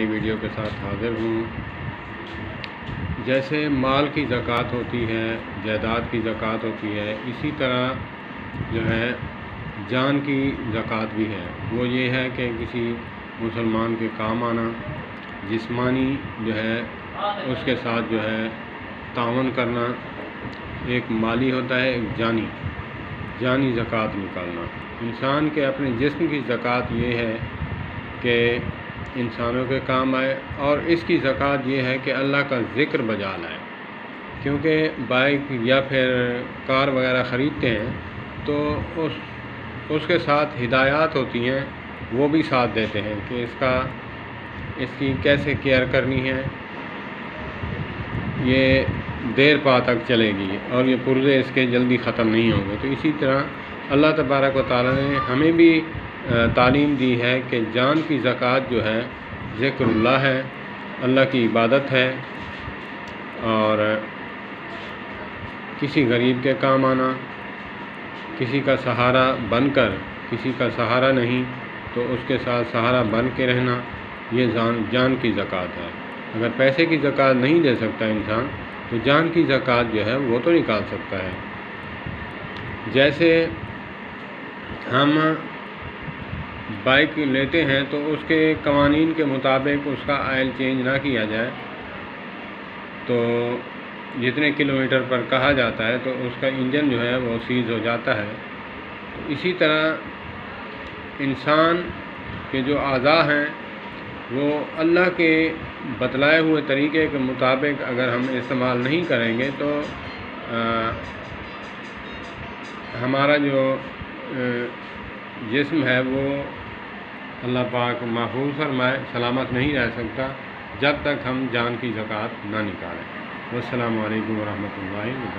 نئی ویڈیو کے ساتھ حاضر ہوں۔ جیسے مال کی زکوٰۃ ہوتی ہے، جائیداد کی زکوٰۃ ہوتی ہے، اسی طرح جو ہے جان کی زکوٰۃ بھی ہے۔ وہ یہ ہے کہ کسی مسلمان کے کام آنا، جسمانی جو ہے اس کے ساتھ جو ہے تعاون کرنا، ایک مالی ہوتا ہے، ایک جانی زکوٰۃ نکالنا۔ انسان کے اپنے جسم کی زکوٰۃ یہ ہے کہ انسانوں کے کام آئے، اور اس کی زکوٰۃ یہ ہے کہ اللہ کا ذکر بجا لائے، کیونکہ بائک یا پھر کار وغیرہ خریدتے ہیں تو اس کے ساتھ ہدایات ہوتی ہیں، وہ بھی ساتھ دیتے ہیں کہ اس کی کیسے کیئر کرنی ہے، یہ دیر پا تک چلے گی اور یہ پرزے اس کے جلدی ختم نہیں ہوں گے۔ تو اسی طرح اللہ تبارک و تعالیٰ نے ہمیں بھی تعلیم دی ہے کہ جان کی زکوٰۃ جو ہے ذکر اللہ ہے، اللہ کی عبادت ہے، اور کسی غریب کے کام آنا، کسی کا سہارا بن کر، کسی کا سہارا نہیں تو اس کے ساتھ سہارا بن کے رہنا، یہ جان کی زکوٰۃ ہے۔ اگر پیسے کی زکوٰۃ نہیں دے سکتا انسان تو جان کی زکوٰۃ جو ہے وہ تو نکال سکتا ہے۔ جیسے ہم بائک لیتے ہیں تو اس کے قوانین کے مطابق اس کا آئل چینج نہ کیا جائے تو جتنے کلومیٹر پر کہا جاتا ہے تو اس کا انجن جو ہے وہ سیز ہو جاتا ہے۔ تو اسی طرح انسان کے جو اعضاء ہیں وہ اللہ کے بتلائے ہوئے طریقے کے مطابق اگر ہم استعمال نہیں کریں گے تو ہمارا جو جسم ہے وہ اللہ پاک محفوظ فرمائے سلامت نہیں رہ سکتا جب تک ہم جان کی زکوٰۃ نہ نکالیں۔ والسلام علیکم ورحمۃ اللہ وبرکاتہ۔